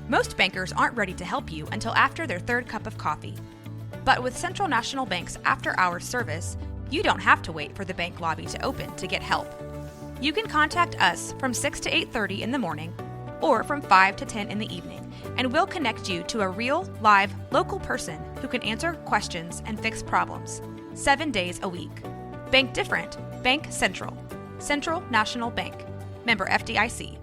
Most bankers aren't ready to help you until after their third cup of coffee. But with Central National Bank's after-hours service, you don't have to wait for the bank lobby to open to get help. You can contact us from 6 to 8:30 in the morning or from 5 to 10 in the evening, and we'll connect you to a real, live, local person who can answer questions and fix problems 7 days a week. Bank different. Bank Central. Central National Bank. Member FDIC.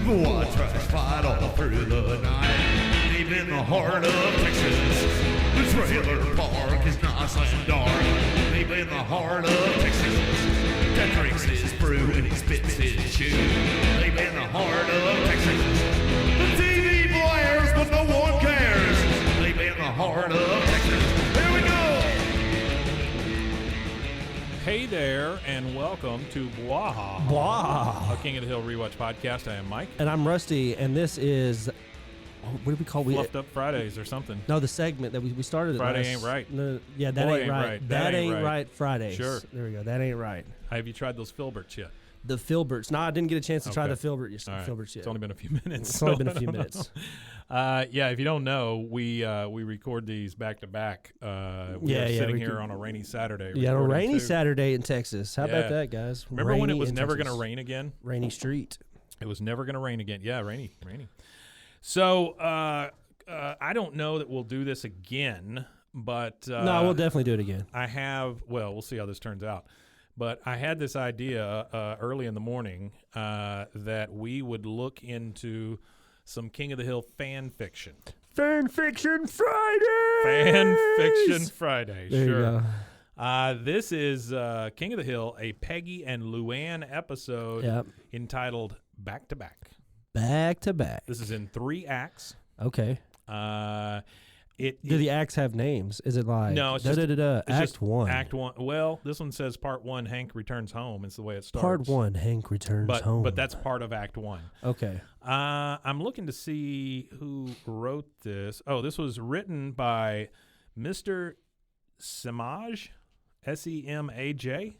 I tried to fight all through the night, deep in the heart of Texas. The trailer park is nice and dark, deep in the heart of Texas. That drinks his brew and he spits his chew, deep in the heart of Texas. The TV blares, but no one cares, deep in the heart of Texas. Here we go! Hey there, and welcome to Blah, a King of the Hill Rewatch podcast. I am Mike. And I'm Rusty, and this is, what do we call it? Fluffed Up Fridays or something. No, the segment that we started. Friday ain't right. No, yeah, that Boy, ain't right. That ain't right Fridays. Sure. There we go. That ain't right. Have you tried those Filberts yet? The Filberts. No, I didn't get a chance to try the All right. Filberts yet. It's only been a few minutes. It's only been a few minutes. Yeah, if you don't know, we record these back to back. We're sitting here on a rainy Saturday. Yeah, a rainy too. Saturday in Texas. How about that, guys? Remember when it was in never going Texas. to rain again? Rainy street. It was never going to rain again. Yeah, rainy. So I don't know that we'll do this again, but No, we'll definitely do it again. we'll see how this turns out. But I had this idea early in the morning that we would look into some King of the Hill fan fiction. Fan Fiction Friday! Fan Fiction Friday, There sure. you go. This is King of the Hill, a Peggy and Luanne episode entitled Back to Back. Back to back. This is in 3 acts. Okay. Do the acts have names? Is it like no? It's just Act 1? Act 1. Well, this one says Part 1. Hank returns home. It's the way it starts. Part 1. Hank returns home. But that's part of Act 1. Okay. I'm looking to see who wrote this. Oh, this was written by Mr. Semaj, S-E-M-A-J.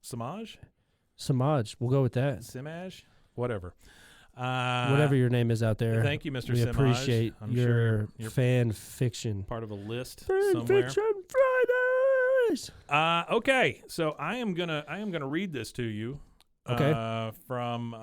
Samaj. We'll go with that. Semaj, whatever. Whatever your name is out there. Thank you, Mr. We Semaj. appreciate I'm your sure you're fan fiction. part of a list Fan somewhere. Fiction Fridays. Okay, so I am gonna read this to you. Okay. From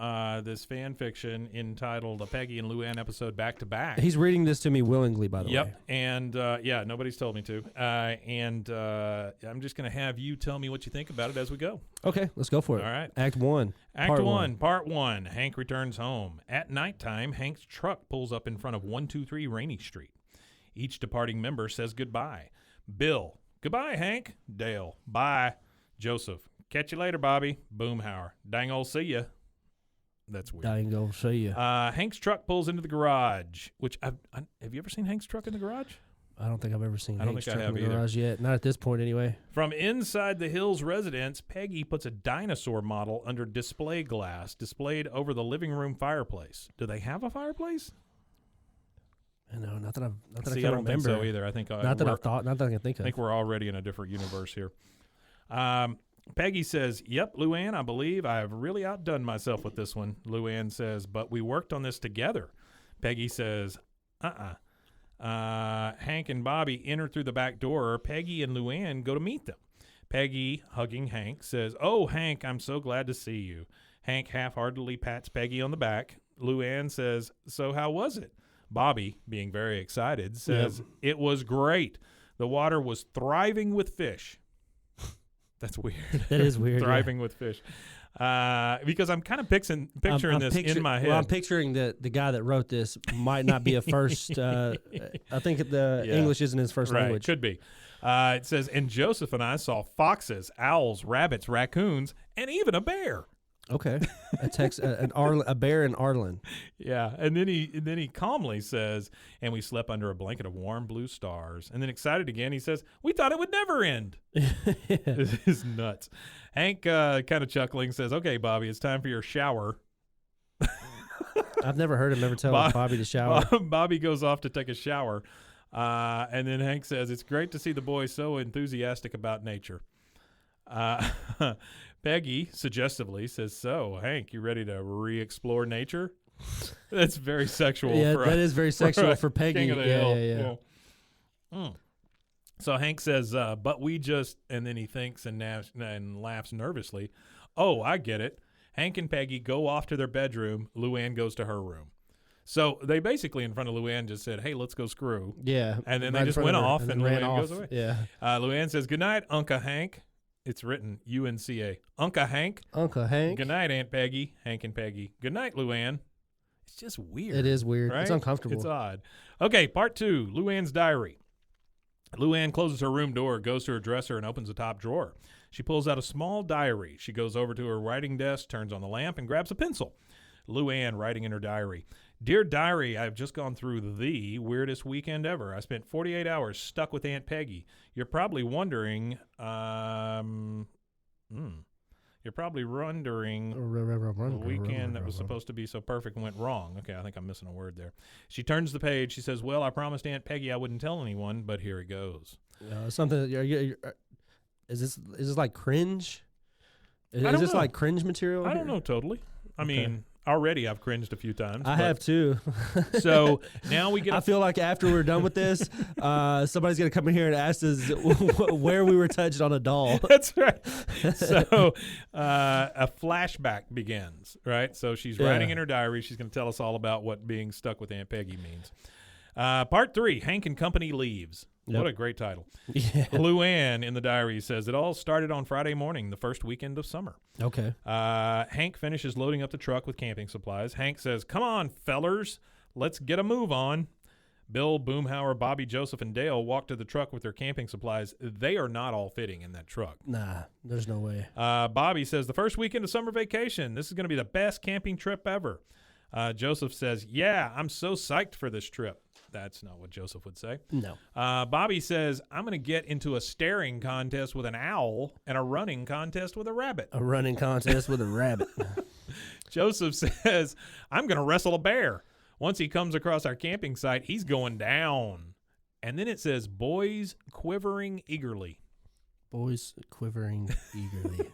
this fan fiction entitled "A Peggy and Luanne Episode Back to Back." He's reading this to me willingly, by the way. Yep, and nobody's told me to. I'm just gonna have you tell me what you think about it as we go. Okay, let's go for it. All right. Act 1. Part 1. Hank returns home. At nighttime, Hank's truck pulls up in front of 123 Rainy Street. Each departing member says goodbye. Bill, goodbye, Hank. Dale, bye. Joseph, catch you later, Bobby. Boomhauer, dang old see ya. That's weird. I ain't gonna see you. Hank's truck pulls into the garage, which have you ever seen Hank's truck in the garage? I don't think I've ever seen I don't Hank's think I truck in have the garage yet. Not at this point, anyway. From inside the Hills residence, Peggy puts a dinosaur model under display glass displayed over the living room fireplace. Do they have a fireplace? I know, not that I I can don't remember. think so either. I think Not that I can think I of. think we're already in a different universe here. Peggy says, "Yep, Luanne, I believe I have really outdone myself with this one." Luanne says, "But we worked on this together." Peggy says, Hank and Bobby enter through the back door. Peggy and Luanne go to meet them. Peggy, hugging Hank, says, "Oh, Hank, I'm so glad to see you." Hank half-heartedly pats Peggy on the back. Luanne says, "So how was it?" Bobby, being very excited, says, "It was great. The water was thriving with fish." That's weird. That is weird. Thriving with fish. Because I'm kind of picturing this in my head. Well, I'm picturing the guy that wrote this might not be a first. I think the English isn't his first language. Could be. It says, and Joseph and I saw foxes, owls, rabbits, raccoons, and even a bear. Okay, a bear in Arlen. Yeah, and then he calmly says, and we slept under a blanket of warm blue stars. And then excited again, he says, we thought it would never end. This is nuts. Hank, kind of chuckling, says, okay, Bobby, it's time for your shower. I've never heard him ever tell Bobby to shower. Bobby goes off to take a shower. And then Hank says, it's great to see the boys so enthusiastic about nature. Peggy suggestively says, so, Hank, you ready to re-explore nature? That's very sexual. Yeah, that is very sexual for Peggy. King of the Hill. Yeah. So Hank says, but we just, and then he thinks and laughs nervously. Oh, I get it. Hank and Peggy go off to their bedroom. Luanne goes to her room. So they basically, in front of Luanne, just said, hey, let's go screw. Yeah. And then they just went off and ran Luanne off. goes away. Yeah. Luanne says, good night, Unca Hank. It's written UNCA. Unca Hank. Uncle Hank. Good night, Aunt Peggy. Hank and Peggy. Good night, Luanne. It's just weird. It is weird. Right? It's uncomfortable. It's odd. Okay, part 2, Luanne's diary. Luanne closes her room door, goes to her dresser, and opens the top drawer. She pulls out a small diary. She goes over to her writing desk, turns on the lamp, and grabs a pencil. Luanne writing in her diary. Dear Diary, I've just gone through the weirdest weekend ever. I spent 48 hours stuck with Aunt Peggy. You're probably wondering, the weekend that was supposed to be so perfect went wrong. Okay, I think I'm missing a word there. She turns the page. She says, well, I promised Aunt Peggy I wouldn't tell anyone, but here it goes. Something. Is this like cringe? Is don't this know. like cringe material? I don't know totally. I mean, already I've cringed a few times. I have too. So now we get. I feel like after we're done with this, somebody's gonna come in here and ask us where we were touched on a doll. That's right. So a flashback begins. Right. So she's writing in her diary. She's going to tell us all about what being stuck with Aunt Peggy means. Part 3, Hank and Company leaves. Yep. What a great title. Yeah. Luanne in the diary says, it all started on Friday morning, the first weekend of summer. Okay. Hank finishes loading up the truck with camping supplies. Hank says, come on, fellers, let's get a move on. Bill, Boomhauer, Bobby, Joseph, and Dale walk to the truck with their camping supplies. They are not all fitting in that truck. Nah, there's no way. Bobby says, the first weekend of summer vacation. This is going to be the best camping trip ever. Joseph says, yeah, I'm so psyched for this trip. That's not what Joseph would say. No. Bobby says, I'm going to get into a staring contest with an owl and a running contest with a rabbit. A running contest with a rabbit. Joseph says, I'm going to wrestle a bear. Once he comes across our camping site, he's going down. And then it says, boys quivering eagerly. Boys quivering eagerly.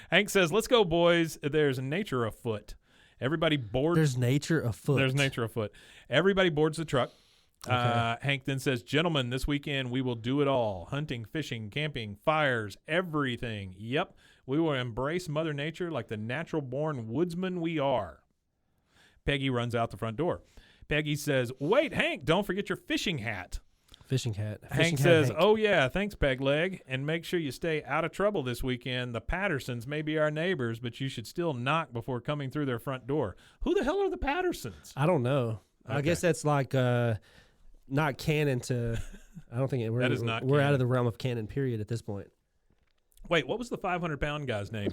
Hank says, let's go, boys. There's nature afoot. Everybody boards. There's nature afoot. There's nature afoot. Everybody boards the truck. Okay. Hank then says, gentlemen, this weekend we will do it all. Hunting, fishing, camping, fires, everything. Yep, we will embrace Mother Nature like the natural-born woodsman we are. Peggy runs out the front door. Peggy says, wait, Hank, don't forget your fishing hat. Fishing hat. Hank says, oh, yeah, thanks, Peg Leg. And make sure you stay out of trouble this weekend. The Pattersons may be our neighbors, but you should still knock before coming through their front door. Who the hell are the Pattersons? I don't know. Okay. I guess that's like not canon to – I don't think that is not we're canon. out of the realm of canon, period, at this point. Wait, what was the 500-pound guy's name?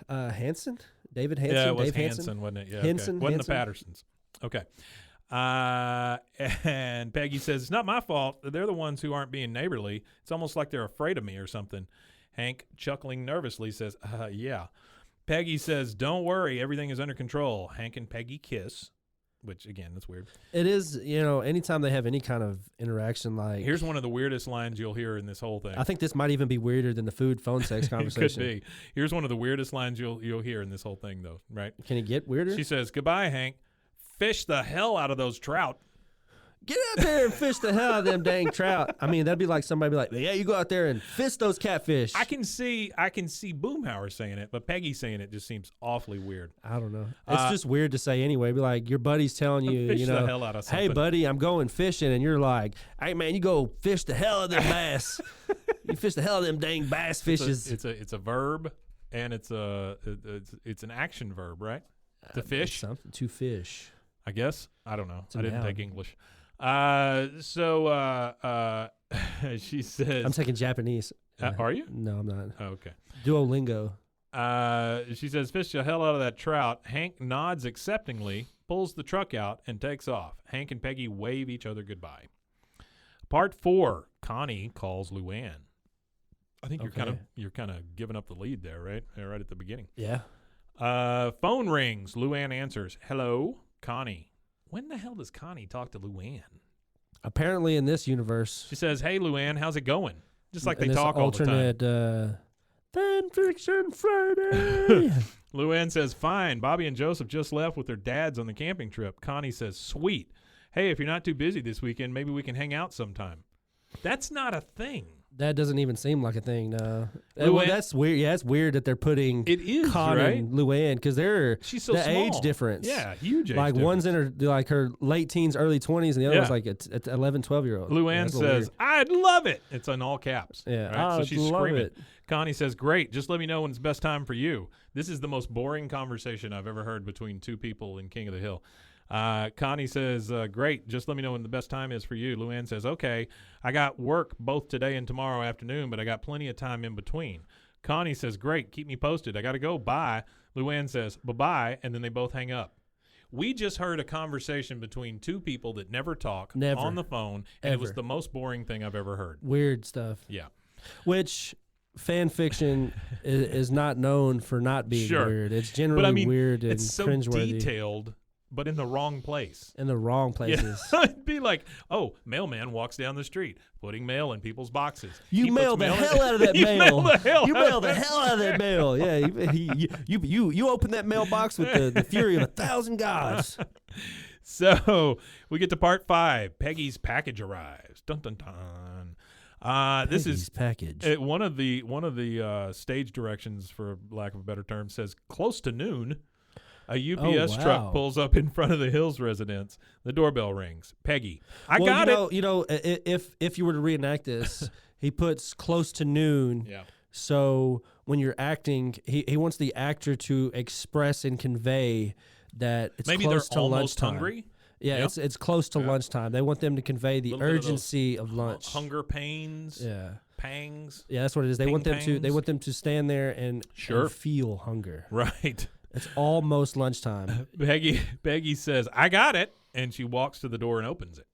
Hanson? David Hanson? Yeah, it was Dave Hanson, wasn't it? Yeah, Henson? okay. Wasn't Hanson? the Pattersons. Okay. And Peggy says, it's not my fault. They're the ones who aren't being neighborly. It's almost like they're afraid of me or something. Hank, chuckling nervously, says, yeah. Peggy says, don't worry. Everything is under control. Hank and Peggy kiss, which, again, that's weird. It is, anytime they have any kind of interaction like – Here's one of the weirdest lines you'll hear in this whole thing. I think this might even be weirder than the food phone sex conversation. It could be. Here's one of the weirdest lines you'll hear in this whole thing, though, right? Can it get weirder? She says, goodbye, Hank. Fish the hell out of those trout. Get out there and fish the hell out of them dang trout. I mean, that'd be like somebody be like, yeah, you go out there and fish those catfish. I can see Boomhauer saying it, but Peggy saying it just seems awfully weird. I don't know. It's just weird to say anyway. Be like, your buddy's telling you, Fish the hell out of something. hey, buddy, I'm going fishing. And you're like, hey, man, you go fish the hell out of them bass. You fish the hell out of them dang bass fishes. It's a verb, and it's an action verb, right? To fish. Something to fish. I guess. I don't know. I didn't take English. She says. I'm taking Japanese. Are you? No, I'm not. Oh, okay. Duolingo. She says, fish the hell out of that trout. Hank nods acceptingly, pulls the truck out, and takes off. Hank and Peggy wave each other goodbye. Part 4. Connie calls Luanne. I think you're kind of giving up the lead there, right? Right at the beginning. Yeah. Phone rings. Luanne answers. Hello, Connie. When the hell does Connie talk to Luanne? Apparently, in this universe, She says, "Hey, Luanne, how's it going?" Just like in they this talk all the time. alternate Fan Fiction Friday. Luanne says, "Fine. Bobby and Joseph just left with their dads on the camping trip." Connie says, "Sweet. Hey, if you're not too busy this weekend, maybe we can hang out sometime." That's not a thing. That doesn't even seem like a thing, no. Luanne- Well, that's weird. Yeah, it's weird that they're putting It is, Connie right? and Luanne because they're She's so the small. age difference. Yeah, huge age like difference. one's in her late teens, early 20s, and the other Yeah. one's like at 11, 12-year-old. Luanne says, "I'd love it." It's in all caps. Yeah, right? So I'd she's love screaming. it. Connie says, "Great. Just let me know when it's the best time for you." This is the most boring conversation I've ever heard between two people in King of the Hill. Connie says, "Great. Just let me know when the best time is for you." Luanne says, "Okay. I got work both today and tomorrow afternoon, but I got plenty of time in between." Connie says, "Great. Keep me posted. I got to go. Bye." Luanne says, "Bye-bye," and then they both hang up. We just heard a conversation between two people that never talk Never. on the phone, and it was Ever. the most boring thing I've ever heard. Weird stuff. Yeah. Which fan fiction is not known for not being Sure. weird. It's generally But I mean, weird and it's so cringeworthy. detailed, but in the wrong place. In the wrong places. Yeah. It'd be like, oh, mailman walks down the street, putting mail in people's boxes. You He mail puts the mail in- hell out of that You mail. mail the hell You out of mail the that- hell out of that mail. Yeah, you open that mailbox with the fury of 1,000 gods. So we get to part 5. Peggy's package arrives. Dun dun dun. This Peggy's is package. one of the stage directions, for lack of a better term, says close to noon. A UPS wow. truck pulls up in front of the Hills residence. The doorbell rings. Peggy, I Well, got it. You know, if you were to reenact this, he puts close to noon. Yeah. So when you're acting, he wants the actor to express and convey that it's Maybe close they're to almost lunchtime. hungry. Yeah, Yeah. it's close to lunchtime. They want them to convey the Little bit of those urgency of lunch. Hunger pains. Yeah. Pangs. Yeah, that's what it is. They want them to pangs. stand there and feel hunger. Right. It's almost lunchtime. Peggy says, "I got it," and she walks to the door and opens it.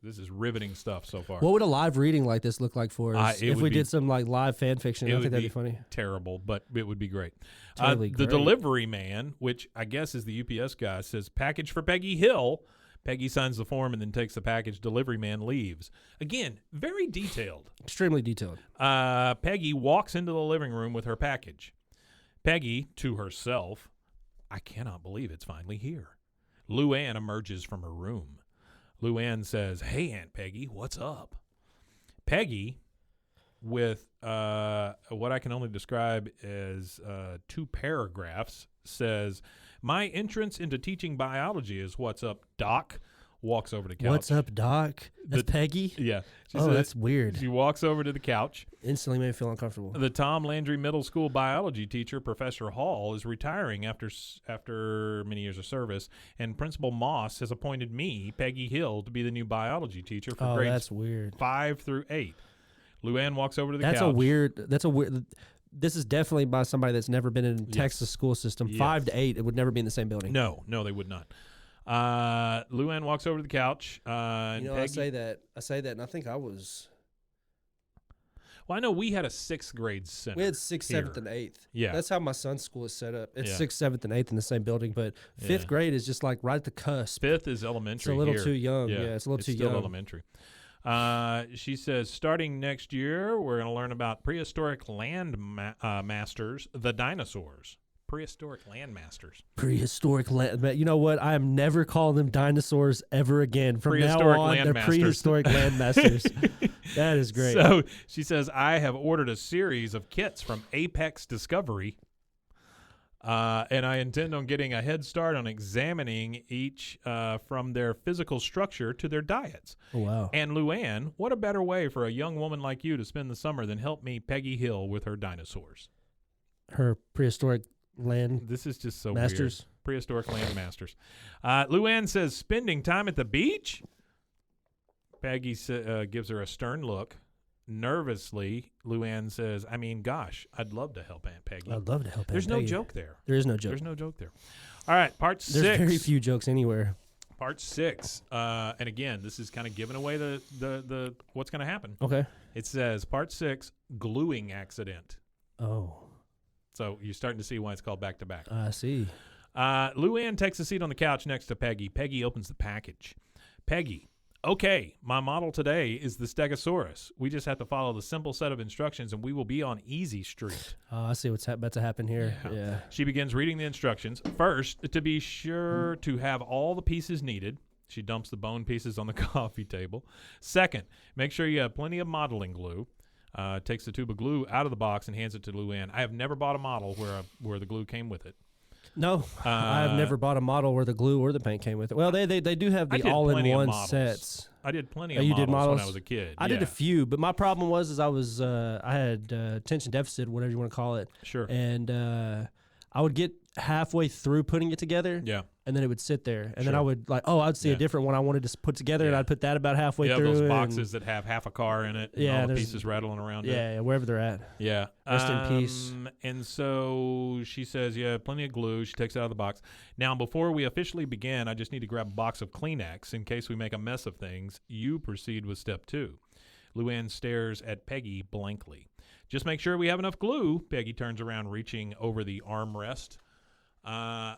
This is riveting stuff so far. What would a live reading like this look like for us it if would we be- did some like live fan fiction? I think that'd be funny. Terrible, but it would be great. Totally The great. delivery man, which I guess is the UPS guy, says, "Package for Peggy Hill." Peggy signs the form and then takes the package. Delivery man leaves. Again, very detailed. Extremely detailed. Peggy walks into the living room with her package. Peggy, to herself, "I cannot believe it's finally here." Luanne emerges from her room. Luanne says, "Hey, Aunt Peggy, what's up?" Peggy, with what I can only describe as 2 paragraphs, says, "My entrance into teaching biology is what's up, Doc." Walks over to the couch. What's up, Doc? That's Peggy? Yeah. She Oh, says- that's weird. She walks over to the couch. Instantly made me feel uncomfortable. The Tom Landry Middle School biology teacher, Professor Hall, is retiring after many years of service, and Principal Moss has appointed me, Peggy Hill, to be the new biology teacher for Oh, grades that's weird. 5 through 8. Luanne walks over to the couch. That's a weird. This is definitely by somebody that's never been in Texas school system. Yes. 5 to 8, it would never be in the same building. No, they would not. Luanne walks over to the couch. And You know, Peggy, I say that, and I think I was. well, I know we had a 6th grade center. We had 6th, here. 7th, and 8th. Yeah. That's how my son's school is set up. It's Yeah. 6th, 7th, and 8th in the same building, but 5th grade is just like right at the cusp. 5th is elementary. It's a little here. too young. Yeah, it's a little too still young. elementary. She says, starting next year, we're going to learn about prehistoric land masters, the dinosaurs. Prehistoric land masters. Prehistoric land. You know what? I am never calling them dinosaurs ever again. From now Prehistoric on, they're landmasters. prehistoric landmasters. That is great. So she says, I have ordered a series of kits from Apex Discovery. And I intend on getting a head start on examining each from their physical structure to their diets. Oh, wow. And Luanne, what a better way for a young woman like you to spend the summer than help me Peggy Hill with her dinosaurs. Her prehistoric land This is just so masters. weird. Prehistoric land masters. Luanne says, spending time at the beach? Peggy gives her a stern look. Nervously, Luanne says, I mean, gosh, I'd love to help Aunt Peggy. I'd love to help. There's Aunt no Peggy. joke there. There is no joke. There's no joke there. All right, part 6. There's very few jokes anywhere. Part 6. And again, this is kind of giving away the what's going to happen. Okay. It says, part 6, gluing accident. Oh, So you're starting to see why it's called back to back. I see. Luanne takes a seat on the couch next to Peggy. Peggy opens the package. Peggy, okay, my model today is the Stegosaurus. We just have to follow the simple set of instructions, and we will be on Easy Street. I see what's about to happen here. Yeah. She begins reading the instructions. First, to be sure to have all the pieces needed. She dumps the bone pieces on the coffee table. Second, make sure you have plenty of modeling glue. Takes the tube of glue out of the box and hands it to Luanne. I have never bought a model where the glue came with it. No, I've never bought a model where the glue or the paint came with it. Well, they do have I the did plenty of all-in-one models. sets. I did plenty Oh, of you models, did models? when I was a kid. I did Yeah. a few, but my problem was I had attention deficit, whatever you want to call it. Sure. And I would get halfway through putting it together. Yeah. And then it would sit there, and then Sure. I would I'd see Yeah. a different one I wanted to put together, and Yeah. I'd put that about halfway Yeah, through. those and- boxes that have half a car in it and Yeah, all the there's- pieces rattling around it. yeah, wherever they're at. Yeah. Rest in peace. And so she says, yeah, plenty of glue. She takes it out of the box. Now, before we officially begin, I just need to grab a box of Kleenex in case we make a mess of things. You proceed with step 2. Luanne stares at Peggy blankly. Just make sure we have enough glue. Peggy turns around, reaching over the armrest.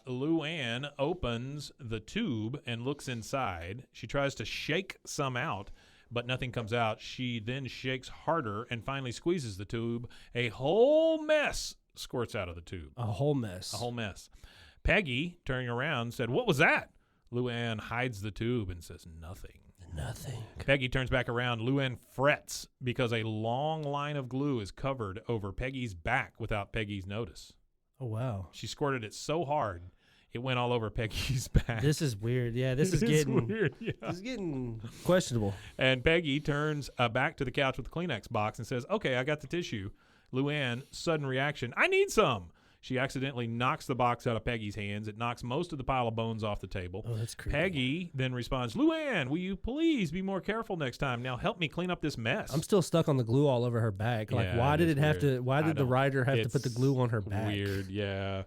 Luanne opens the tube and looks inside. She tries to shake some out, but nothing comes out. She then shakes harder and finally squeezes the tube. A whole mess squirts out of the tube. A whole mess. A whole mess. Peggy, turning around, said, "What was that?" Luanne hides the tube and says nothing. Nothing. Peggy turns back around. Luanne frets because a long line of glue is covered over Peggy's back without Peggy's notice. Oh, wow. She squirted it so hard, it went all over Peggy's back. This is weird. Yeah, this is It getting weird, yeah. This is getting questionable. And Peggy turns back to the couch with the Kleenex box and says, "Okay, I got the tissue." Luanne, sudden reaction, "I need some." She accidentally knocks the box out of Peggy's hands. It knocks most of the pile of bones off the table. Oh, that's creepy. Peggy then responds, "Luanne, will you please be more careful next time? Now help me clean up this mess." I'm still stuck on the glue all over her back. Like, Yeah, why it did is it have weird. to? Why I did the don't- writer have to put the it's glue on her back? Weird, yeah.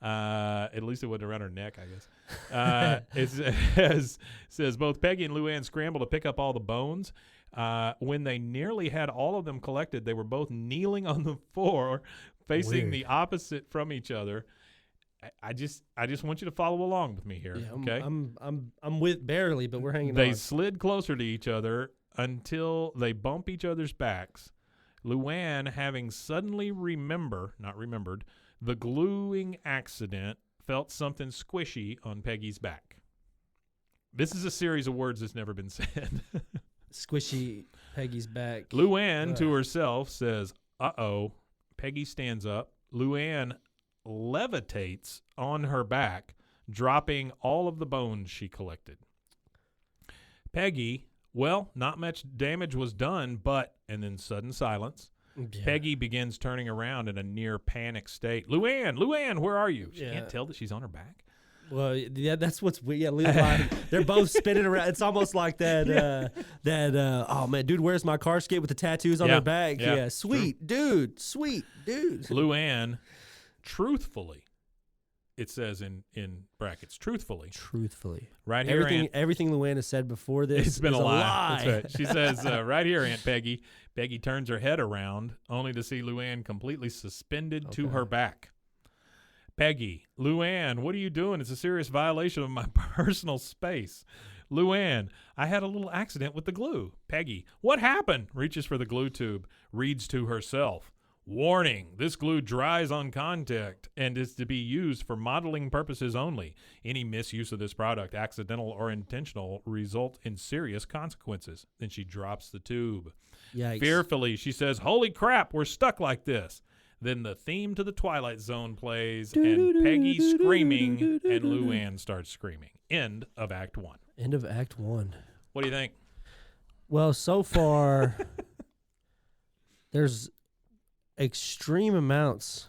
At least it wasn't around her neck, I guess. It says both Peggy and Luanne scramble to pick up all the bones. When they nearly had all of them collected, they were both kneeling on the floor, facing Weird. the opposite from each other. I just want you to follow along with me here, Yeah, okay? I'm with barely, but we're hanging They on. slid closer to each other until they bump each other's backs. Luanne, having suddenly not remembered, the gluing accident, felt something squishy on Peggy's back. This is a series of words that's never been said. Squishy Peggy's back. Luanne, to herself, says, "Uh-oh." Peggy stands up. Luanne levitates on her back, dropping all of the bones she collected. Peggy, well, not much damage was done, but, and then sudden silence. Yeah. Peggy begins turning around in a near panic state. Luanne, where are you? She Yeah. can't tell that she's on her back. Well, yeah, that's what's weird. Yeah, Luanne, they're both spinning around. It's almost like that. Oh man, dude, where's my car skate with the tattoos on Yeah, their back? yeah, Yeah, sweet dude. Luanne, truthfully, it says in brackets, truthfully. Truthfully, Right here, everything Luanne has said before this it's been is a lie. lie. That's right. She says, right here, Aunt Peggy. Peggy turns her head around, only to see Luanne completely suspended to her back. Peggy, Luanne, what are you doing? It's a serious violation of my personal space. Luanne, I had a little accident with the glue. Peggy, what happened? Reaches for the glue tube, reads to herself. Warning, this glue dries on contact and is to be used for modeling purposes only. Any misuse of this product, accidental or intentional, result in serious consequences. Then she drops the tube. Yikes. Fearfully, she says, "Holy crap, we're stuck like this." Then the theme to the Twilight Zone plays, and Peggy screaming, and Luanne starts screaming. End of Act 1. End of Act 1. What do you think? Well, so far, there's extreme amounts.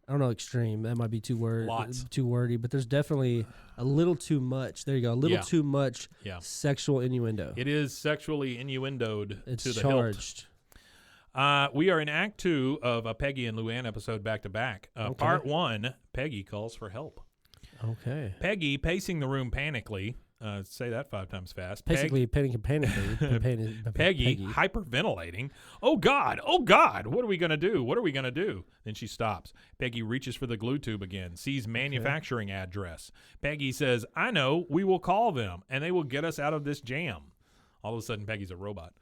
I don't know, extreme. That might be too wordy, but there's definitely a little too much. There you go. A little too much sexual innuendo. It is sexually innuendoed It's to the charged. hilt. We are in Act 2 of a Peggy and Luanne episode back-to-back. Part 1, Peggy calls for help. Okay. Peggy, pacing the room panically. Say that 5 times fast. Basically, Peggy, hyperventilating. Oh, God. What are we going to do? Then she stops. Peggy reaches for the glue tube again, sees manufacturing address. Peggy says, I know. We will call them, and they will get us out of this jam. All of a sudden, Peggy's a robot.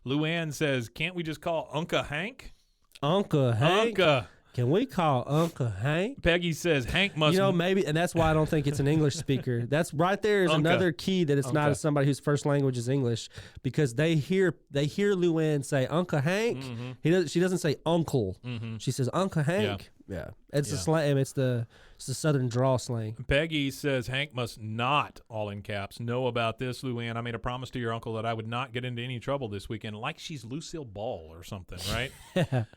Luanne says, can't we just call Uncle Hank? Uncle Hank? Can we call Uncle Hank? Peggy says Hank must... maybe, and that's why I don't think it's an English speaker. That's right there is another key that it's not somebody whose first language is English, because they hear Luanne say Uncle Hank. Mm-hmm. She doesn't say uncle. Mm-hmm. She says Uncle Hank. Yeah. It's the slang. It's the Southern drawl slang. Peggy says Hank must not, all in caps, know about this, Luanne. I made a promise to your uncle that I would not get into any trouble this weekend, like she's Lucille Ball or something, right?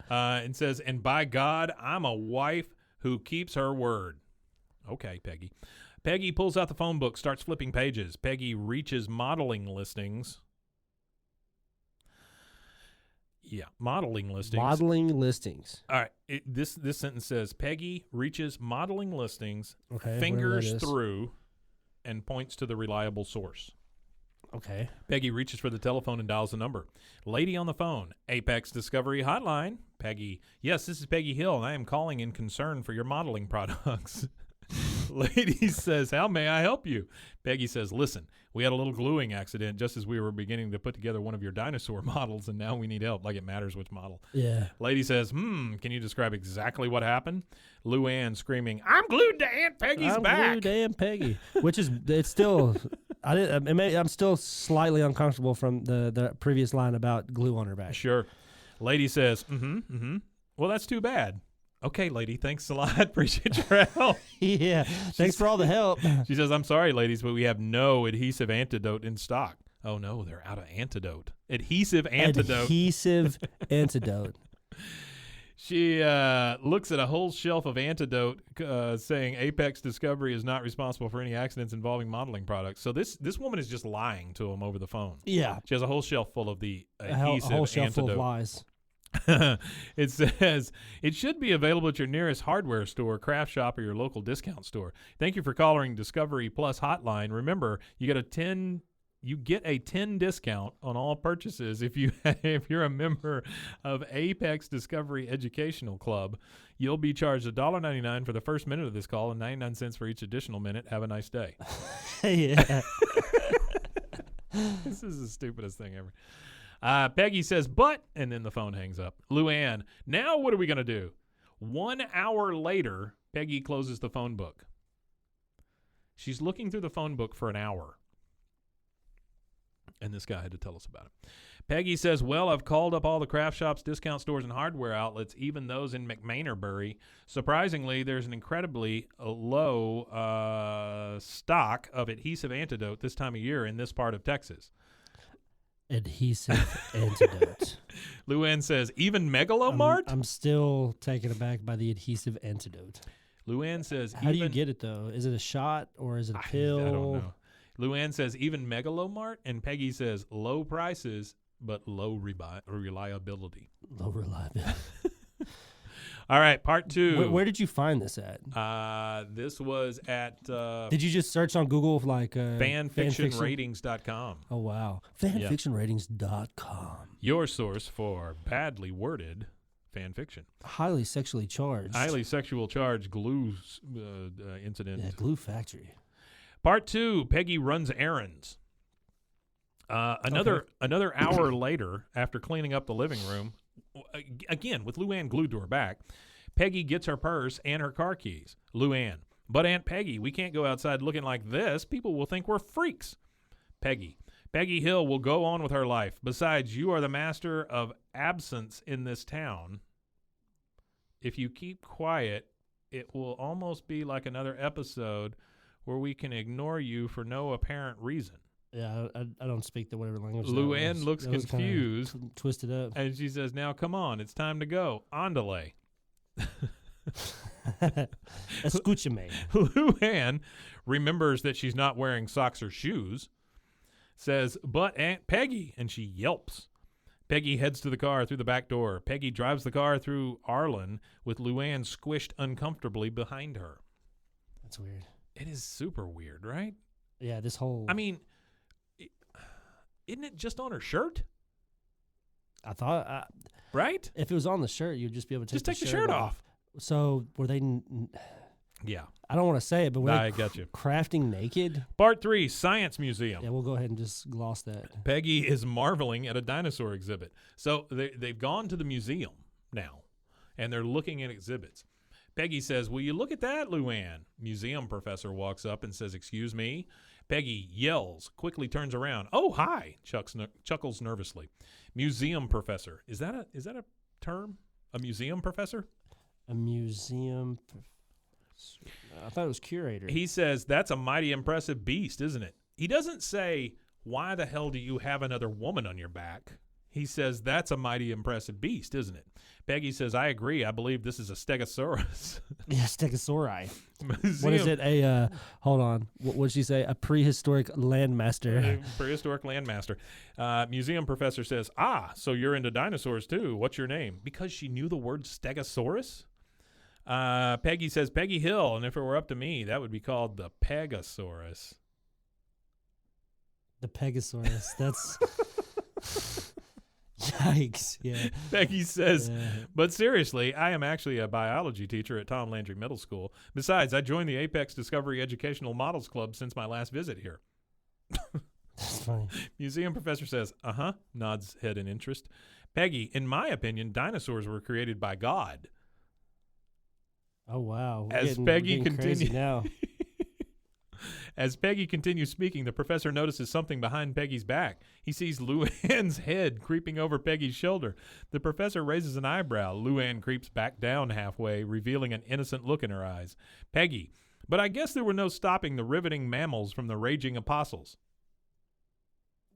And says, and by God, I'm a wife who keeps her word. Okay, Peggy. Peggy pulls out the phone book, starts flipping pages. Peggy reaches modeling listings. Yeah, modeling listings. Modeling listings. All right. This sentence says, Peggy reaches modeling listings, okay, fingers through, and points to the reliable source. Okay. Peggy reaches for the telephone and dials the number. Lady on the phone, Apex Discovery Hotline. Peggy, yes, this is Peggy Hill, and I am calling in concern for your modeling products. Lady says, how may I help you? Peggy says, listen, we had a little gluing accident just as we were beginning to put together one of your dinosaur models, and now we need help. Like it matters which model. Yeah. Lady says, can you describe exactly what happened? Luanne screaming, I'm glued to Aunt Peggy's back. I'm glued to Aunt Peggy. Which is, it's still, I'm still slightly uncomfortable from the previous line about glue on her back. Sure. Lady says, well, that's too bad. Okay, lady, thanks a lot. Appreciate your help. Yeah, thanks for all the help. She says, I'm sorry, ladies, but we have no adhesive antidote in stock. Oh, no, they're out of antidote. Adhesive antidote. Adhesive antidote. She looks at a whole shelf of antidote saying Apex Discovery is not responsible for any accidents involving modeling products. So this woman is just lying to him over the phone. Yeah. She has a whole shelf full of the adhesive a whole shelf antidote. Full of lies. It says, it should be available at your nearest hardware store, craft shop, or your local discount store. Thank you for calling Discovery Plus Hotline. Remember, you get a 10 discount on all purchases if you're a member of Apex Discovery Educational Club. You'll be charged $1.99 for the first minute of this call and 99 cents for each additional minute. Have a nice day. Yeah. This is the stupidest thing ever. Peggy says, but, and then the phone hangs up. Luanne, now what are we going to do? 1 hour later, Peggy closes the phone book. She's looking through the phone book for an hour. And this guy had to tell us about it. Peggy says, well, I've called up all the craft shops, discount stores, and hardware outlets, even those in McMainerbury. Surprisingly, there's an incredibly low stock of adhesive antidote this time of year in this part of Texas. Adhesive antidote. Luanne says, even Megalomart? I'm still taken aback by the adhesive antidote. Luanne says, how do you get it, though? Is it a shot or is it a pill? I don't know. Luanne says, even Megalomart? And Peggy says, low prices, but low reliability. Low reliability. All right, part 2. Where did you find this at? This was at... did you just search on Google like... fanfictionratings.com. Oh, wow. Fanfictionratings.com. Your source for badly worded fan fiction. Highly sexually charged. Highly sexual charged glue incident. Yeah, glue factory. Part 2, Peggy runs errands. Another hour later, after cleaning up the living room, again, with Luanne glued to her back, Peggy gets her purse and her car keys. Luanne, but Aunt Peggy, we can't go outside looking like this. People will think we're freaks. Peggy Hill will go on with her life. Besides, you are the master of absence in this town. if you keep quiet, it will almost be like another episode where we can ignore you for no apparent reason. Yeah, I don't speak the whatever language. Luanne looks confused. Twisted up. And she says, now come on, it's time to go. Andale. Escúchame. Luanne remembers that she's not wearing socks or shoes, says, but Aunt Peggy, and she yelps. Peggy heads to the car through the back door. Peggy drives the car through Arlen with Luanne squished uncomfortably behind her. That's weird. It is super weird, right? Yeah, this whole... I mean, isn't it just on her shirt? I thought... right? If it was on the shirt, you'd just be able to take the shirt off. So were they... Yeah. I don't want to say it, but were I they got you. crafting naked? Part 3, Science Museum. Yeah, we'll go ahead and just gloss that. Peggy is marveling at a dinosaur exhibit. So they've gone to the museum now, and they're looking at exhibits. Peggy says, will you look at that, Luanne? Museum professor walks up and says, excuse me? Peggy yells, quickly turns around. Oh, hi, chuckles nervously. Museum professor. Is that a term? A museum professor? A museum I thought it was curator. He says, that's a mighty impressive beast, isn't it? He doesn't say, why the hell do you have another woman on your back? He says, that's a mighty impressive beast, isn't it? Peggy says, I agree. I believe this is a stegosaurus. Yeah, stegosauri. What is it? Hold on. What did she say? A prehistoric landmaster. Prehistoric landmaster. Museum professor says, so you're into dinosaurs too. What's your name? Because she knew the word stegosaurus? Peggy says, Peggy Hill, and if it were up to me, that would be called the Pegasaurus. The Pegasaurus. That's... Yikes. Yeah. Peggy says, but seriously, I am actually a biology teacher at Tom Landry Middle School. Besides, I joined the Apex Discovery Educational Models Club since my last visit here. That's funny. Museum professor says, nods head in interest. Peggy, in my opinion, dinosaurs were created by God. Oh, wow. As Peggy continues now. As Peggy continues speaking, the professor notices something behind Peggy's back. He sees Luanne's head creeping over Peggy's shoulder. The professor raises an eyebrow. Luanne creeps back down halfway, revealing an innocent look in her eyes. Peggy, but I guess there were no stopping the riveting mammals from the raging apostles.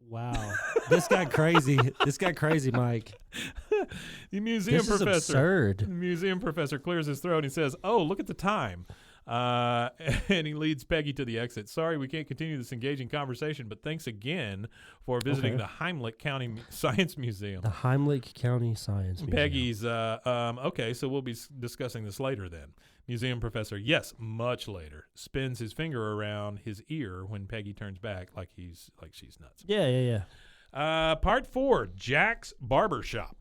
Wow. This got crazy. This got crazy, Mike. The museum This is absurd. The museum professor clears his throat and he says, oh, look at the time. And he leads Peggy to the exit. Sorry, we can't continue this engaging conversation, but thanks again for visiting the Heimlich County Science Museum. The Heimlich County Science Museum. Peggy's, okay, so we'll be discussing this later then. Museum professor, yes, much later. Spins his finger around his ear when Peggy turns back like she's nuts. Yeah. Part 4, Jack's Barber Shop.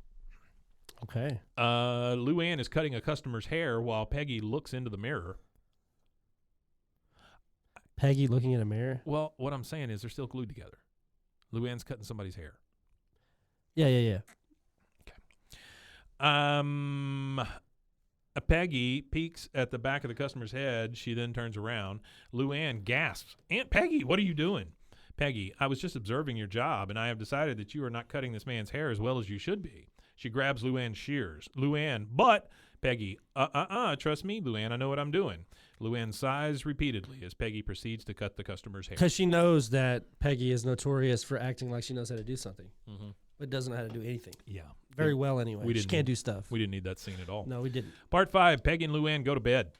Okay. Luanne is cutting a customer's hair while Peggy looks into the mirror. Peggy looking in a mirror? Well, what I'm saying is they're still glued together. Luanne's cutting somebody's hair. Yeah. Okay. Peggy peeks at the back of the customer's head. She then turns around. Luanne gasps, Aunt Peggy, what are you doing? Peggy, I was just observing your job, and I have decided that you are not cutting this man's hair as well as you should be. She grabs Luanne's shears. Luanne, but... Peggy, trust me, Luanne, I know what I'm doing. Luanne sighs repeatedly as Peggy proceeds to cut the customer's hair. Because she knows that Peggy is notorious for acting like she knows how to do something, but doesn't know how to do anything. Yeah. Very well, anyway. She can't do stuff. We didn't need that scene at all. No, we didn't. Part 5, Peggy and Luanne go to bed.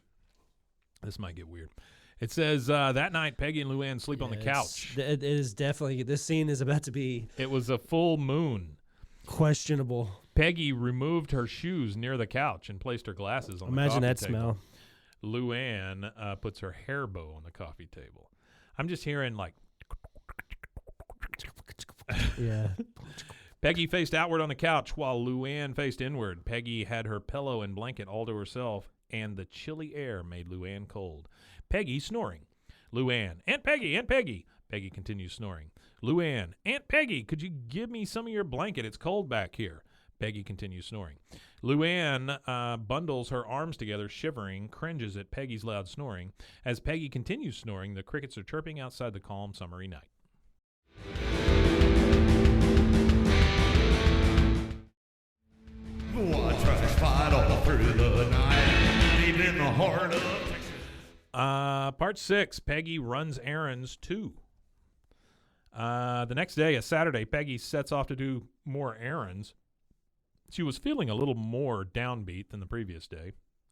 This might get weird. It says, that night, Peggy and Luanne sleep on the couch. It is definitely, this scene is about to be... It was a full moon. Questionable. Peggy removed her shoes near the couch and placed her glasses on Imagine the coffee that table. smell. Luanne puts her hair bow on the coffee table. I'm just hearing like... Yeah. Peggy faced outward on the couch while Luanne faced inward. Peggy had her pillow and blanket all to herself, and the chilly air made Luanne cold. Peggy snoring. Luanne, Aunt Peggy, Aunt Peggy. Peggy continues snoring. Luanne, Aunt Peggy, could you give me some of your blanket? It's cold back here. Peggy continues snoring. Luanne bundles her arms together, shivering, cringes at Peggy's loud snoring. As Peggy continues snoring, the crickets are chirping outside the calm summery night. Watch us fight all through the night. heart of Texas. Part 6, Peggy runs errands 2. The next day, a Saturday, Peggy sets off to do more errands. She was feeling a little more downbeat than the previous day.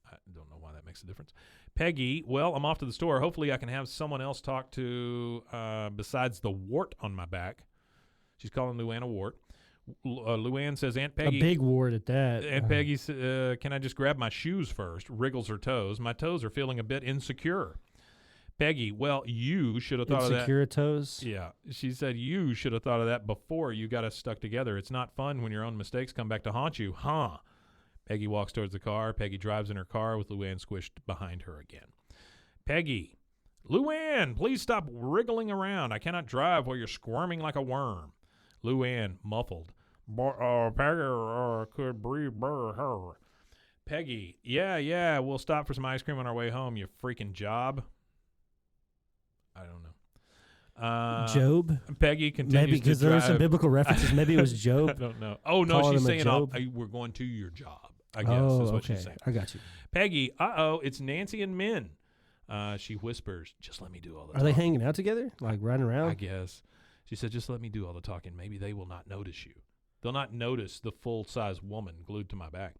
I don't know why that makes a difference. Peggy, well, I'm off to the store. Hopefully I can have someone else talk to besides the wart on my back. She's calling Luanne a wart. Luanne says, Aunt Peggy. A big wart at that. Aunt Peggy, can I just grab my shoes first? Wriggles her toes. My toes are feeling a bit insecure. Peggy, well, you should have thought of that. Insecure toes? Yeah. She said, you should have thought of that before you got us stuck together. It's not fun when your own mistakes come back to haunt you, huh? Peggy walks towards the car. Peggy drives in her car with Luanne squished behind her again. Peggy, Luanne, please stop wriggling around. I cannot drive while you're squirming like a worm. Luanne, muffled. Peggy could breathe her. Peggy, yeah, we'll stop for some ice cream on our way home, you freaking job. I don't know. Job? Peggy continues Maybe to because there are some drive. biblical references. Maybe it was Job. I don't know. Oh, no, Calling she's him a saying Job? we're going to your job, I guess is what she's saying. I got you. Peggy, it's Nancy and Min. She whispers, just let me do all the Are talking. they hanging out together? Like riding around? I guess. She said, just let me do all the talking. Maybe they will not notice you. They'll not notice the full-size woman glued to my back.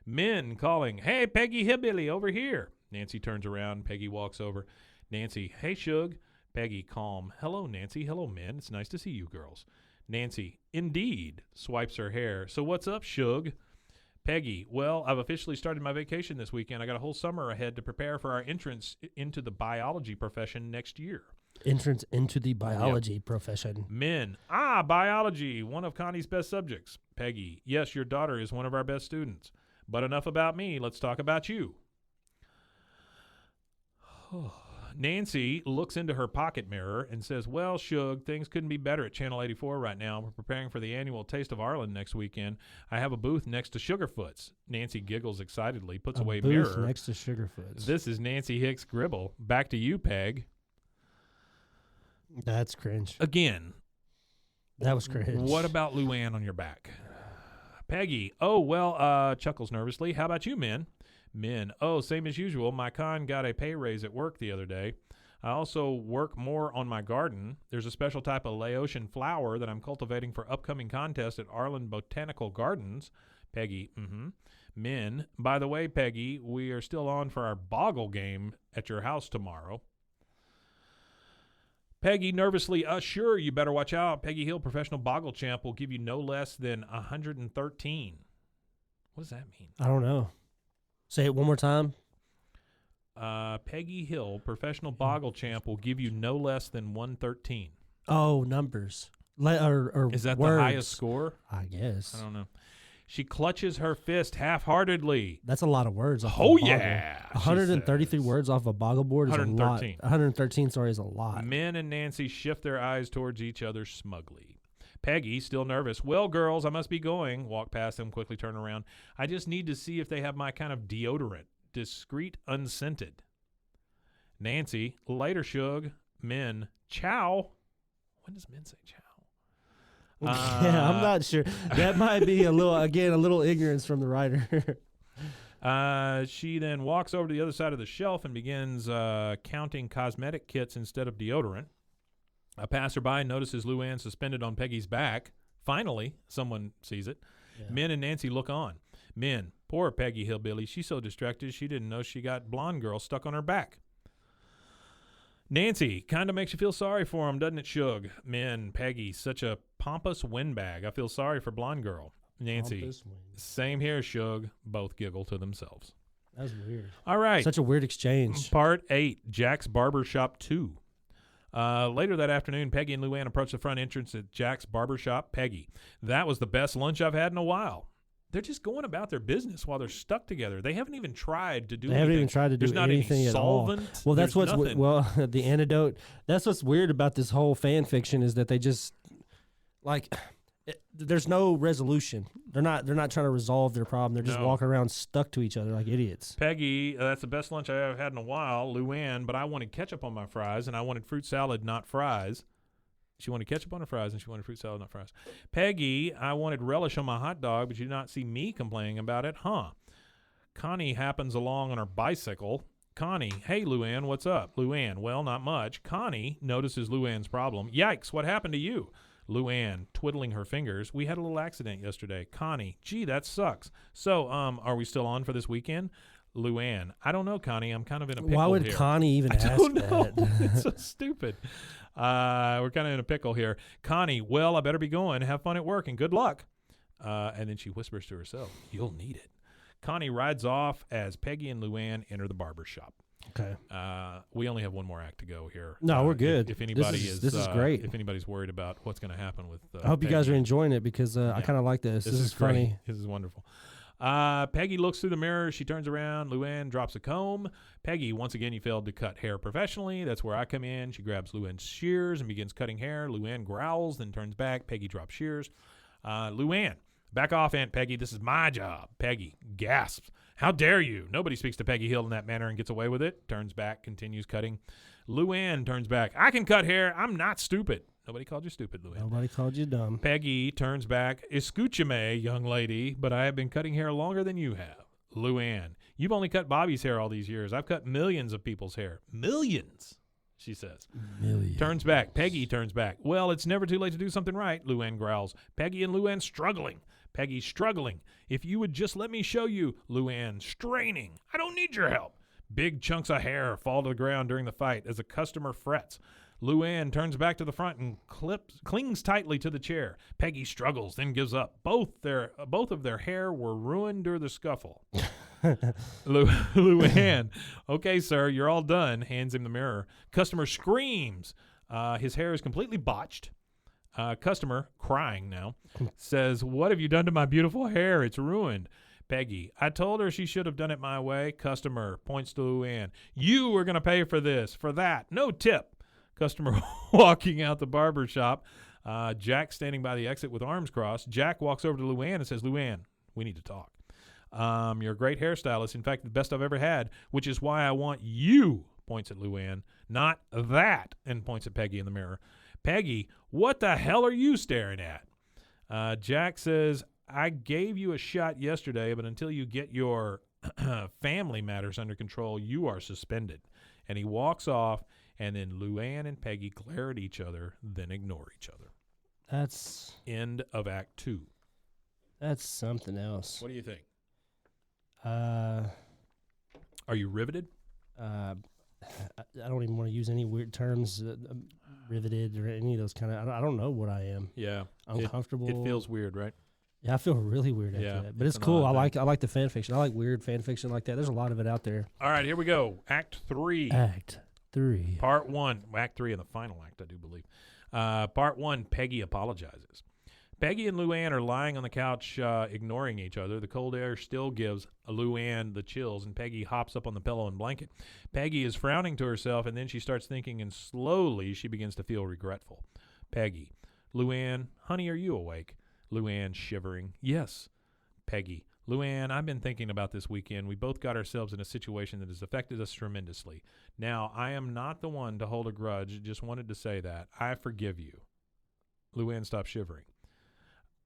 Min calling, hey, Peggy Hillbilly, over here. Nancy turns around. Peggy walks over. Nancy, hey, Shug. Peggy, calm. Hello, Nancy. Hello, Min. It's nice to see you girls. Nancy, indeed. Swipes her hair. So what's up, Shug? Peggy, well, I've officially started my vacation this weekend. I got a whole summer ahead to prepare for our entrance into the biology profession next year. Entrance into the biology profession. Min, biology, one of Connie's best subjects. Peggy, yes, your daughter is one of our best students. But enough about me. Let's talk about you. Nancy looks into her pocket mirror and says, well, Shug, things couldn't be better at Channel 84 right now. We're preparing for the annual Taste of Ireland next weekend. I have a booth next to Sugarfoot's. Nancy giggles excitedly, puts away booth mirror. next to Sugarfoot's. This is Nancy Hicks Gribble. Back to you, Peg. That's cringe. Again. That was cringe. What about Luanne on your back? Peggy, oh, well, chuckles nervously. How about you, Min? Min, oh, same as usual. My con got a pay raise at work the other day. I also work more on my garden. There's a special type of Laotian flower that I'm cultivating for upcoming contest at Arlen Botanical Gardens. Peggy, Min, by the way, Peggy, we are still on for our boggle game at your house tomorrow. Peggy nervously, sure, you better watch out. Peggy Hill, professional boggle champ, will give you no less than 113. What does that mean? I don't know. Say it one more time. Peggy Hill, professional boggle champ, will give you no less than 113. Oh, numbers. Or Is that words. the highest score? I guess. I don't know. She clutches her fist half-heartedly. That's a lot of words. Off Oh, a boggle. yeah. 133 words off a boggle board is 113. a lot. 113, sorry, is a lot. Min and Nancy shift their eyes towards each other smugly. Peggy, still nervous. Well, girls, I must be going. Walk past them, quickly turn around. I just need to see if they have my kind of deodorant. Discreet, unscented. Nancy, later, Shug. Min, ciao. When does Min say ciao? Yeah, I'm not sure. That might be a little ignorance from the writer. She then walks over to the other side of the shelf and begins counting cosmetic kits instead of deodorant. A passerby notices Luanne suspended on Peggy's back. Finally, someone sees it. Yeah. Min and Nancy look on. Min, poor Peggy Hillbilly. She's so distracted she didn't know she got blonde girl stuck on her back. Nancy, kind of makes you feel sorry for him, doesn't it, Shug? Min, Peggy, such a pompous windbag. I feel sorry for blonde girl. Nancy, same here, Shug. Both giggle to themselves. That was weird. All right. Such a weird exchange. Part 8, Jack's Barbershop 2. Later that afternoon, Peggy and Luanne approached the front entrance at Jack's Barbershop. Peggy, that was the best lunch I've had in a while. They're just going about their business while they're stuck together. They haven't even tried to do anything. They haven't even tried to do anything at all. Well, that's what's the antidote. That's what's weird about this whole fan fiction is that they just there's no resolution. They're not trying to resolve their problem. They're just walking around stuck to each other like idiots. Peggy, that's the best lunch I've had in a while. Luanne, but I wanted ketchup on my fries and I wanted fruit salad, not fries. She wanted ketchup on her fries, and she wanted fruit salad, not fries. Peggy, I wanted relish on my hot dog, but you did not see me complaining about it, huh? Connie happens along on her bicycle. Connie, hey, Luanne, what's up? Luanne, well, not much. Connie notices Luanne's problem. Yikes, what happened to you? Luanne, twiddling her fingers. We had a little accident yesterday. Connie, gee, that sucks. So, are we still on for this weekend? Luanne, I don't know, Connie. I'm kind of in a pickle here. Why would Connie even ask that? It's so stupid. We're kind of in a pickle here. Connie, well, I better be going. Have fun at work and good luck. And then she whispers to herself, you'll need it. Connie rides off as Peggy and Luanne enter the barber shop. Okay. We only have one more act to go here. No, we're good. If anybody this is great. If anybody's worried about what's going to happen with, I hope Peggy, you guys are enjoying it because I kind of like this. This is great. funny. This is wonderful. Peggy looks through the mirror. She turns around. Luanne drops a comb. Peggy, once again, you failed to cut hair professionally. That's where I come in. She grabs Luanne's shears and begins cutting hair. Luanne growls, then turns back. Peggy drops shears. Luanne, back off, Aunt Peggy. This is my job. Peggy gasps. How dare you? Nobody speaks to Peggy Hill in that manner and gets away with it. Turns back, continues cutting. Luanne turns back. I can cut hair. I'm not stupid. Nobody called you stupid, Luanne. Nobody called you dumb. Peggy turns back. Escúchame, young lady, but I have been cutting hair longer than you have. Luanne, you've only cut Bobby's hair all these years. I've cut millions of people's hair. Millions, she says. Millions. Turns back. Peggy turns back. Well, it's never too late to do something right, Luanne growls. Peggy and Luanne struggling. Peggy struggling. If you would just let me show you. Luanne straining. I don't need your help. Big chunks of hair fall to the ground during the fight as a customer frets. Luanne turns back to the front and clings tightly to the chair. Peggy struggles, then gives up. Both of their hair were ruined during the scuffle. Luanne, okay, sir, you're all done, hands him the mirror. Customer screams. His hair is completely botched. Customer, crying now, says, what have you done to my beautiful hair? It's ruined. Peggy, I told her she should have done it my way. Customer points to Luanne. You are going to pay for this, for that. No tip. Customer walking out the barber shop. Jack standing by the exit with arms crossed. Jack walks over to Luanne and says, Luanne, we need to talk. You're a great hairstylist. In fact, the best I've ever had, which is why I want you, points at Luanne, not that, and points at Peggy in the mirror. Peggy, what the hell are you staring at? Jack says, I gave you a shot yesterday, but until you get your family matters under control, you are suspended. And he walks off. And then Luanne and Peggy glare at each other, then ignore each other. That's end of Act 2. That's something else. What do you think? Are you riveted? I don't even want to use any weird terms, riveted or any of those kind of. I don't know what I am. Yeah, uncomfortable. It feels weird, right? Yeah, I feel really weird after that. But it's cool. I like the fan fiction. I like weird fan fiction like that. There's a lot of it out there. All right, here we go. Act 3. Act 3. Part 1. Act 3 and the final act, I do believe. Part 1, Peggy apologizes. Peggy and Luanne are lying on the couch ignoring each other. The cold air still gives Luanne the chills, and Peggy hops up on the pillow and blanket. Peggy is frowning to herself, and then she starts thinking, and slowly she begins to feel regretful. Peggy, Luanne, honey, are you awake? Luanne, shivering, yes. Peggy, Luanne, I've been thinking about this weekend. We both got ourselves in a situation that has affected us tremendously. Now, I am not the one to hold a grudge. Just wanted to say that. I forgive you. Luanne stopped shivering.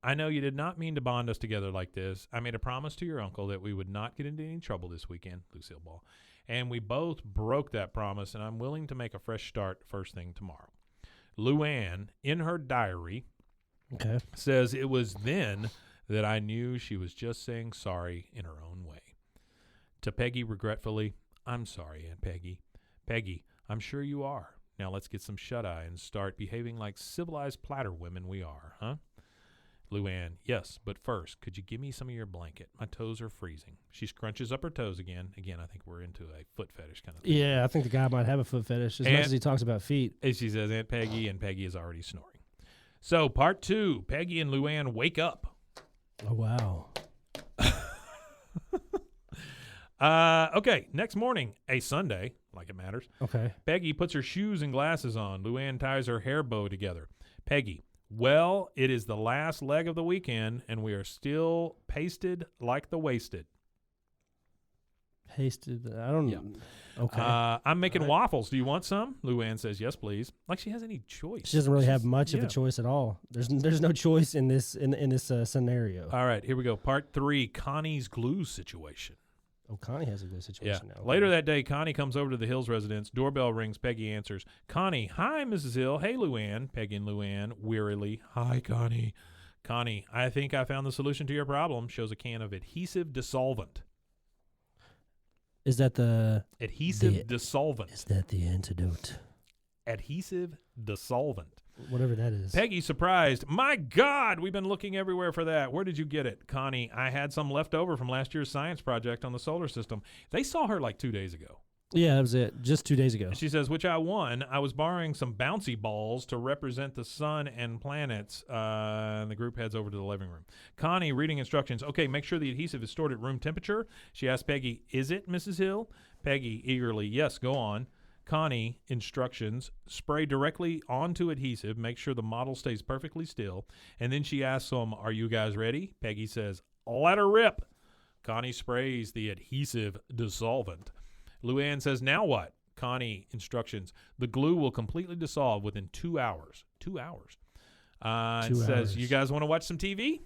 I know you did not mean to bond us together like this. I made a promise to your uncle that we would not get into any trouble this weekend, Lucille Ball. And we both broke that promise, and I'm willing to make a fresh start first thing tomorrow. Luanne, in her diary, says it was then that I knew she was just saying sorry in her own way. To Peggy, regretfully, I'm sorry, Aunt Peggy. Peggy, I'm sure you are. Now let's get some shut-eye and start behaving like civilized platter women we are, huh? Luanne, yes, but first, could you give me some of your blanket? My toes are freezing. She scrunches up her toes again. Again, I think we're into a foot fetish kind of thing. Yeah, I think the guy might have a foot fetish as much as he talks about feet. And she says, Aunt Peggy, and Peggy is already snoring. So, part 2, Peggy and Luanne wake up. Oh, wow. Okay, next morning, a Sunday, like it matters. Okay. Peggy puts her shoes and glasses on. Luanne ties her hair bow together. Peggy, well, it is the last leg of the weekend, and we are still pasted like the wasted. Pasted? I don't know. Yeah. Okay. I'm making waffles. Do you want some? Luanne says, yes, please. Like she has any choice. She doesn't really have much of a choice at all. There's no choice in this scenario. All right, here we go. Part 3, Connie's glue situation. Oh, Connie has a good situation now. Later that day, Connie comes over to the Hills residence. Doorbell rings. Peggy answers. Connie, hi, Mrs. Hill. Hey, Luanne. Peggy and Luanne wearily. Hi, Connie. Connie, I think I found the solution to your problem. Shows a can of adhesive dissolvent. Is that the adhesive dissolvent? Is that the antidote? Adhesive dissolvent. Whatever that is. Peggy, surprised. My God, we've been looking everywhere for that. Where did you get it? Connie, I had some left over from last year's science project on the solar system. They saw her like 2 days ago. Yeah, that was it. Just 2 days ago. She says, which I won. I was borrowing some bouncy balls to represent the sun and planets. And the group heads over to the living room. Connie, reading instructions. Okay, make sure the adhesive is stored at room temperature. She asks Peggy, is it, Mrs. Hill? Peggy, eagerly, yes, go on. Connie, instructions, spray directly onto adhesive, make sure the model stays perfectly still, and then she asks them, are you guys ready? Peggy says, let her rip. Connie sprays the adhesive dissolvent. Luanne says, now what? Connie, instructions, the glue will completely dissolve within 2 hours. 2 hours. Says, you guys want to watch some TV?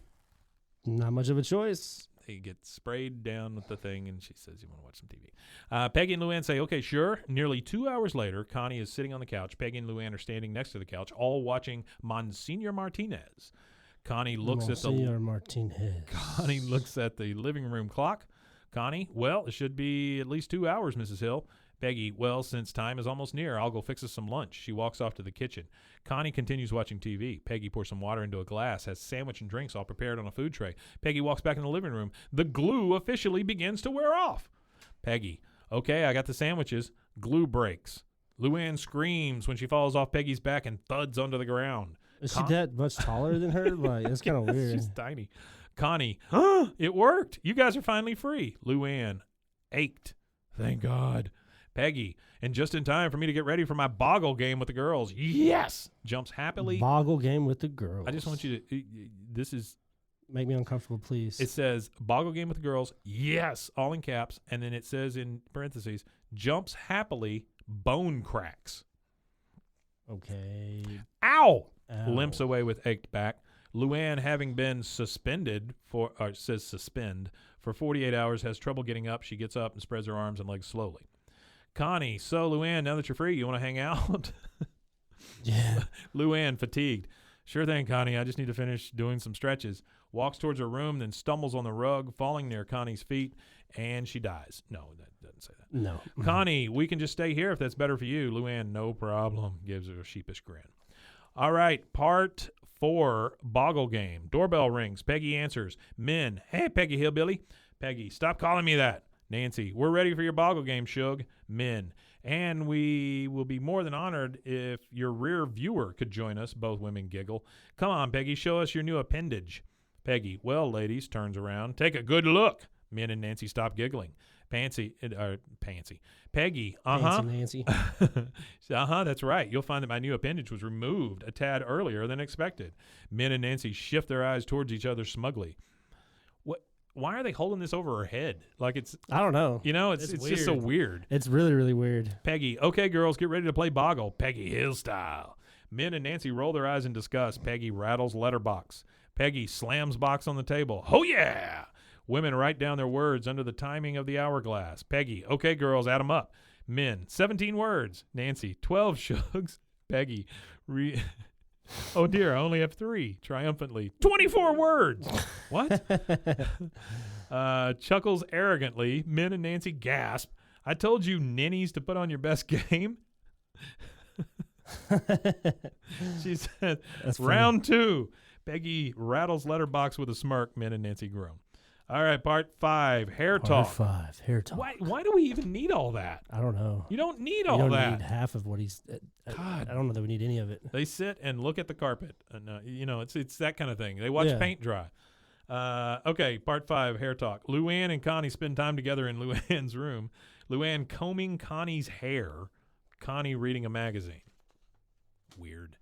Not much of a choice. They get sprayed down with the thing, and she says, you want to watch some TV. Peggy and Luanne say, okay, sure. Nearly 2 hours later, Connie is sitting on the couch. Peggy and Luanne are standing next to the couch, all watching Monsignor Martinez. Connie looks at the living room clock. Connie, well, it should be at least 2 hours, Mrs. Hill. Peggy, well, since time is almost near, I'll go fix us some lunch. She walks off to the kitchen. Connie continues watching TV. Peggy pours some water into a glass, has sandwich and drinks all prepared on a food tray. Peggy walks back in the living room. The glue officially begins to wear off. Peggy, okay, I got the sandwiches. Glue breaks. Luanne screams when she falls off Peggy's back and thuds onto the ground. Is she that much taller than her? Like, that's kind of weird. She's tiny. Connie, it worked. You guys are finally free. Luanne, ached. Thank God. Peggy, and just in time for me to get ready for my boggle game with the girls. Yes! Jumps happily. Boggle game with the girls. I just want you to, this is. Make me uncomfortable, please. It says, boggle game with the girls. Yes! All in caps. And then it says in parentheses, jumps happily, bone cracks. Okay. Ow! Limps away with ached back. Luanne, having been suspend for 48 hours, has trouble getting up. She gets up and spreads her arms and legs slowly. Connie, so Luanne, now that you're free, you want to hang out? Yeah. Luanne, fatigued. Sure thing, Connie. I just need to finish doing some stretches. Walks towards her room, then stumbles on the rug, falling near Connie's feet, and she dies. No, that doesn't say that. No. Connie, we can just stay here if that's better for you. Luanne, no problem. Gives her a sheepish grin. All right, part 4, boggle game. Doorbell rings. Peggy answers. Men, hey, Peggy Hillbilly. Peggy, stop calling me that. Nancy, we're ready for your boggle game, Shug. Men, and we will be more than honored if your rear viewer could join us. Both women giggle. Come on, Peggy, show us your new appendage. Peggy, well, ladies, turns around. Take a good look. Men and Nancy stop giggling. Peggy, Nancy. That's right. You'll find that my new appendage was removed a tad earlier than expected. Men and Nancy shift their eyes towards each other smugly. Why are they holding this over her head? Like it's, I don't know. You know, it's just so weird. It's really, really weird. Peggy, okay, girls, get ready to play boggle. Peggy Hill style. Men and Nancy roll their eyes in disgust. Peggy rattles letterbox. Peggy slams box on the table. Oh, yeah. Women write down their words under the timing of the hourglass. Peggy, okay, girls, add them up. Men, 17 words. Nancy, 12 shugs. Peggy, oh, dear, I only have 3. Triumphantly. 24 words. What? Chuckles arrogantly. Men and Nancy gasp. I told you ninnies to put on your best game. She said, round 2. Peggy rattles letterbox with a smirk. Men and Nancy groan. All right, part 5, hair talk. Part 5, hair talk. Why do we even need all that? I don't know. You don't need you all don't that. Need half of what he's. God, I don't know that we need any of it. They sit and look at the carpet, and it's that kind of thing. They watch paint dry. Okay, part 5, hair talk. Luanne and Connie spend time together in Luanne's room. Luanne combing Connie's hair. Connie reading a magazine. Weird.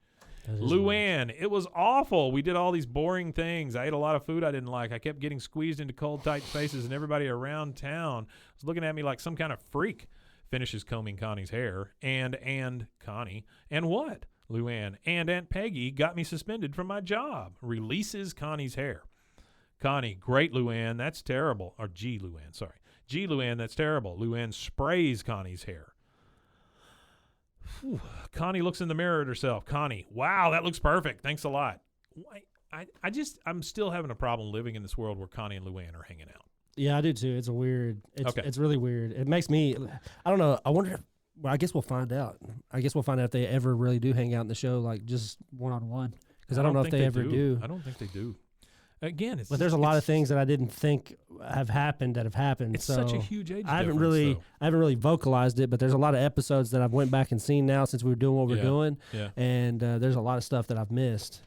Luanne, it was awful. We did all these boring things. I ate a lot of food I didn't like. I kept getting squeezed into cold, tight spaces, and everybody around town was looking at me like some kind of freak. Finishes combing Connie's hair. And Connie. And what? Luanne. And Aunt Peggy got me suspended from my job. Releases Connie's hair. Connie, great, Luanne. That's terrible. Or G, Luanne, sorry. G, Luanne, that's terrible. Luanne sprays Connie's hair. Whew. Connie looks in the mirror at herself. Connie, wow, that looks perfect. Thanks a lot. I'm still having a problem living in this world where Connie and Luanne are hanging out. Yeah, I do too. It's it's really weird. It makes me, I don't know. I wonder if, well, I guess we'll find out. If they ever really do hang out in the show, like just one-on-one. Because I don't know if they ever do. I don't think they do. Again, but there's a lot of things that I didn't think have happened that have happened. It's such a huge age difference. I haven't really vocalized it, but there's a lot of episodes that I've went back and seen now since we were doing what we're doing. Yeah. And there's a lot of stuff that I've missed.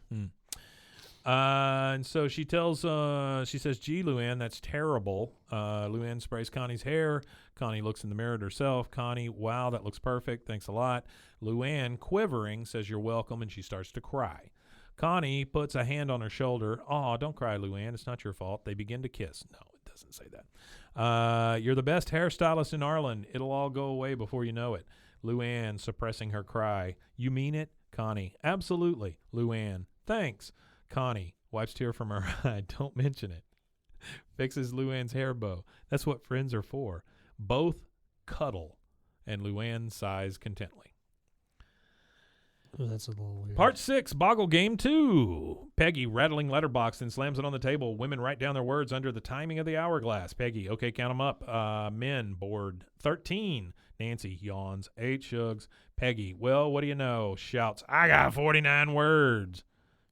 And so she says, gee, Luanne, that's terrible. Luanne sprays Connie's hair. Connie looks in the mirror at herself. Connie, wow, that looks perfect. Thanks a lot. Luanne, quivering, says, you're welcome, and she starts to cry. Connie puts a hand on her shoulder. Oh, don't cry, Luanne. It's not your fault. They begin to kiss. No, it doesn't say that. You're the best hairstylist in Arlen. It'll all go away before you know it. Luanne, suppressing her cry. You mean it? Connie, absolutely. Luanne, thanks. Connie wipes tear from her eye. Don't mention it. Fixes Luanne's hair bow. That's what friends are for. Both cuddle, and Luanne sighs contently. Oh, that's a little weird. Part 6, Boggle Game 2. Peggy rattling letterbox and slams it on the table. Women write down their words under the timing of the hourglass. Peggy, okay, count them up. Men, board 13. Nancy yawns. 8 shugs. Peggy, well, what do you know? Shouts, I got 49 words.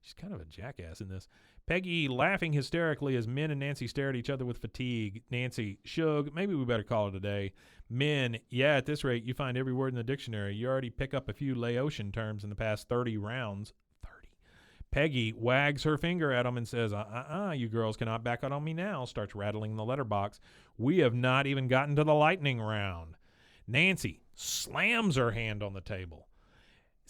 She's kind of a jackass in this. Peggy laughing hysterically as Men and Nancy stare at each other with fatigue. Nancy, shug, maybe we better call it a day. Men, yeah, at this rate, you find every word in the dictionary. You already pick up a few Laotian terms in the past 30 rounds. 30. Peggy wags her finger at him and says, you girls cannot back out on me now, starts rattling the letterbox. We have not even gotten to the lightning round. Nancy slams her hand on the table.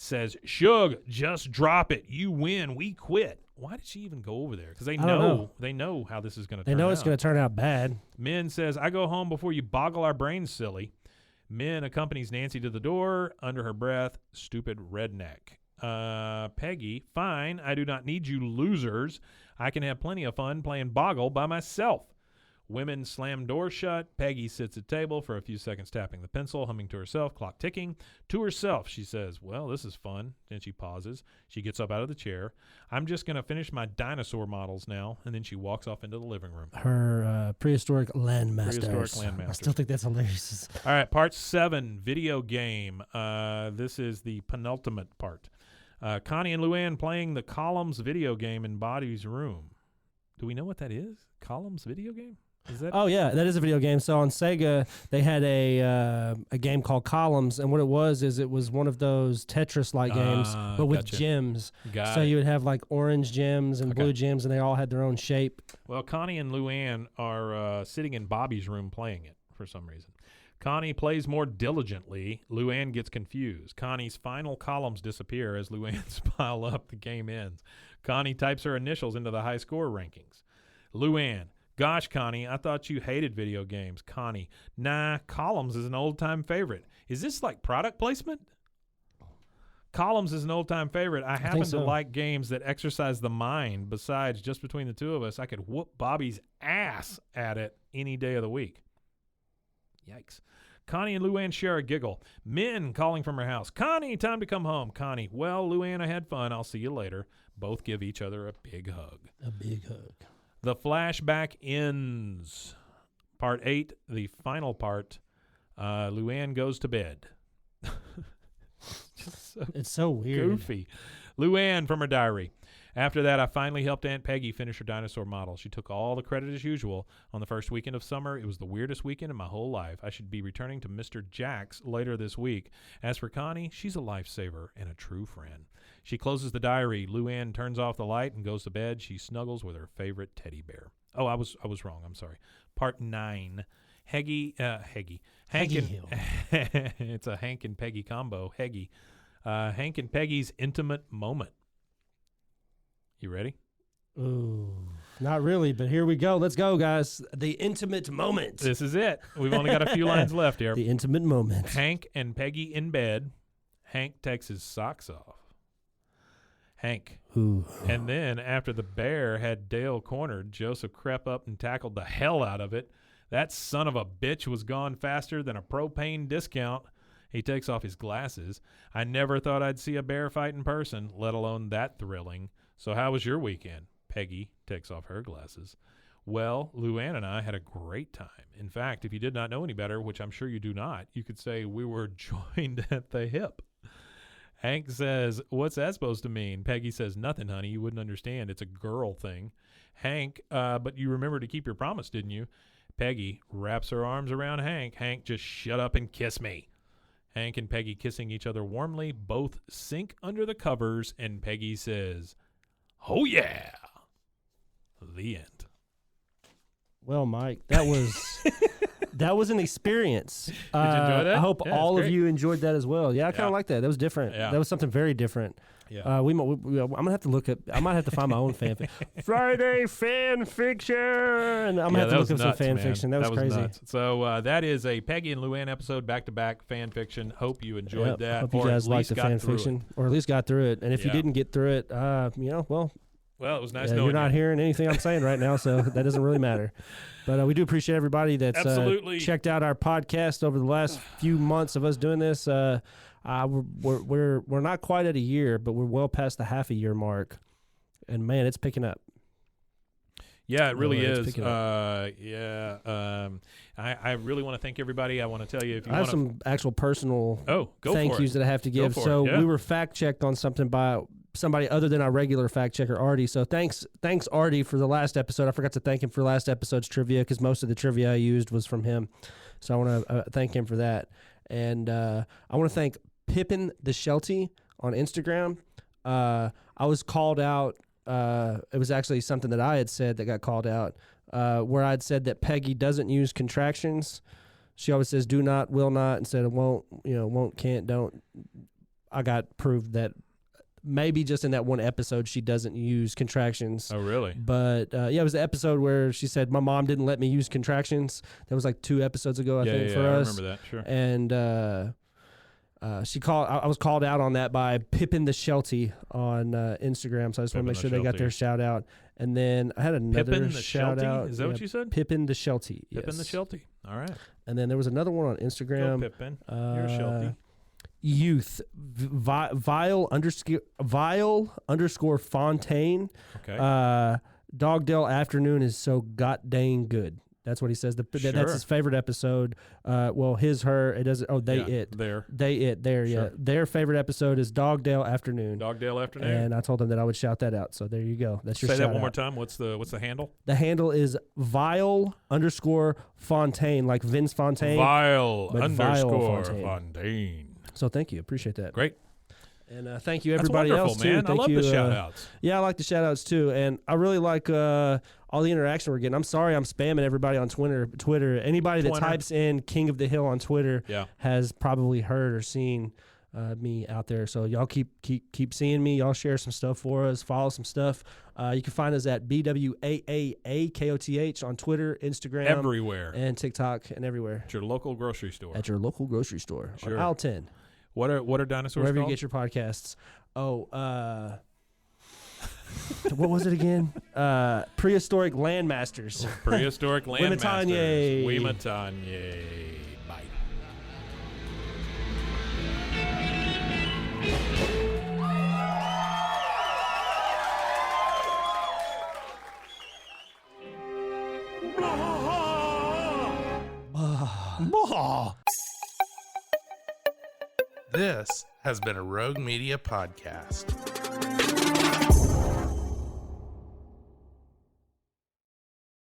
Says, shug, just drop it. You win. We quit. Why did she even go over there? Because they know how this is going to turn out. They know it's going to turn out bad. Men says, I go home before you boggle our brains, silly. Men accompanies Nancy to the door. Under her breath, stupid redneck. Peggy, fine. I do not need you losers. I can have plenty of fun playing boggle by myself. Women slam doors shut. Peggy sits at table for a few seconds tapping the pencil, humming to herself, clock ticking. To herself, she says, well, this is fun. Then she pauses. She gets up out of the chair. I'm just going to finish my dinosaur models now. And then she walks off into the living room. Her prehistoric landmasters. I still think that's hilarious. All right, part 7, video game. This is the penultimate part. Connie and Luanne playing the Columns video game in Body's room. Do we know what that is? Columns video game? Oh, yeah, that is a video game. So on Sega, they had a game called Columns, and what it was one of those Tetris-like games, but with gems. So you would have like orange gems and blue gems, and they all had their own shape. Well, Connie and Luanne are sitting in Bobby's room playing it for some reason. Connie plays more diligently. Luanne gets confused. Connie's final columns disappear as Luanne's pile up. The game ends. Connie types her initials into the high score rankings. Luanne, gosh, Connie, I thought you hated video games. Connie, nah, Columns is an old-time favorite. Is this like product placement? Columns is an old-time favorite. I happen to like games that exercise the mind. Besides, just between the two of us, I could whoop Bobby's ass at it any day of the week. Yikes. Connie and Luanne share a giggle. Men calling from her house. Connie, time to come home. Connie, well, Luanne, I had fun. I'll see you later. Both give each other a big hug. A big hug. The flashback ends. Part 8, the final part. Luanne goes to bed. It's so weird. Goofy. Luanne from her diary. After that, I finally helped Aunt Peggy finish her dinosaur model. She took all the credit as usual. On the first weekend of summer, it was the weirdest weekend in my whole life. I should be returning to Mr. Jack's later this week. As for Connie, she's a lifesaver and a true friend. She closes the diary. Luanne turns off the light and goes to bed. She snuggles with her favorite teddy bear. Oh, I was wrong. I'm sorry. Part 9. Hank and it's a Hank and Peggy combo. Hank and Peggy's intimate moment. You ready? Ooh, not really, but here we go. Let's go, guys. The intimate moment. This is it. We've only got a few lines left here. The intimate moment. Hank and Peggy in bed. Hank takes his socks off. Hank. Ooh. And then after the bear had Dale cornered, Joseph crept up and tackled the hell out of it. That son of a bitch was gone faster than a propane discount. He takes off his glasses. I never thought I'd see a bear fight in person, let alone that thrilling. So how was your weekend? Peggy takes off her glasses. Well, Luanne and I had a great time. In fact, if you did not know any better, which I'm sure you do not, you could say we were joined at the hip. Hank says, what's that supposed to mean? Peggy says, nothing, honey. You wouldn't understand. It's a girl thing. Hank, but you remember to keep your promise, didn't you? Peggy wraps her arms around Hank. Hank, just shut up and kiss me. Hank and Peggy kissing each other warmly, both sink under the covers, and Peggy says, oh, yeah. The end. Well, Mike, that was an experience. Did you enjoy that? I hope Yeah, all it's of great. you enjoyed that as well. Yeah, I kind Yeah. of like that. That was different. Yeah. That was something very different. Yeah. I'm gonna have to look at. I might have to find my own Friday fan fiction. I'm gonna have to look up some fan fiction. That was crazy. Nuts. So that is a Peggy and Luanne episode, back-to-back fan fiction. Hope you enjoyed Yep. that. Hope you or at guys liked least the got fan through fiction, it. or at least got through it. And if you Yeah. didn't get through it, well, Well, it was nice yeah, knowing you're not you. hearing anything I'm saying right now, so that doesn't really matter. But we do appreciate everybody that's Absolutely. checked out our podcast over the last few months of us doing this. We're not quite at a year, but we're well past the half a year mark, and man, it's picking up. Yeah, it really it's is. picking up. I really want to thank everybody. I want to tell you if you I have want some actual personal go thank for yous it. that I have to Go give. for So it, yeah. we were fact checked on something by somebody other than our regular fact checker, Artie. So thanks Artie for the last episode. I forgot to thank him for last episode's trivia because most of the trivia I used was from him. So I want to thank him for that. And I want to thank Pippin the Sheltie on Instagram. I was called out. It was actually something that I had said that got called out, where I'd said that Peggy doesn't use contractions. She always says do not, will not, instead of won't, won't, can't, don't. I got proved that maybe just in that one episode she doesn't use contractions. Oh, really? But it was the episode where she said my mom didn't let me use contractions. That was like 2 episodes ago, I think, for us. I remember that. Sure. And I was called out on that by Pippin the Sheltie on Instagram. So I just want to make sure they got their shout out. And then I had another Pippin the shout Sheltie? out. Is that what you said? Pippin the Sheltie. Pippin the yes. Sheltie. All right. And then there was another one on Go Instagram. Pippin. You're a Sheltie. Youth vile underscore Fontaine. Okay. Dogdale Afternoon is so god dang good. That's what he says. That's Sure. his favorite episode. Well, his, her, it doesn't. Oh, they, Yeah, it. there. They, it, there. Yeah. Sure. Their favorite episode is Dogdale Afternoon. Dogdale Afternoon. And I told them that I would shout that out. So there you go. That's your Say shout that one more out. time. What's the handle? The handle is vile underscore Fontaine, like Vince Fontaine. Vile but underscore Fontaine. Fontaine. So thank you. Appreciate that. Great. And thank you, That's everybody wonderful, else, man. too. I love you, the shout outs. Yeah, I like the shout outs too. And I really like all the interaction we're getting. I'm sorry I'm spamming everybody on Twitter. Anybody that types in King of the Hill on Twitter has probably heard or seen me out there. So y'all keep seeing me. Y'all share some stuff for us. Follow some stuff. You can find us at BWAAAKOTH on Twitter, Instagram, Everywhere. and TikTok, and everywhere. At your local grocery store. At your local grocery store. Sure. On aisle 10. What are dinosaurs Wherever called? you get your podcasts. Oh, what was it again? Prehistoric Landmasters. Prehistoric Landmasters. Wimatanye. Wimatanye. Bye. This has been a Rogue Media podcast.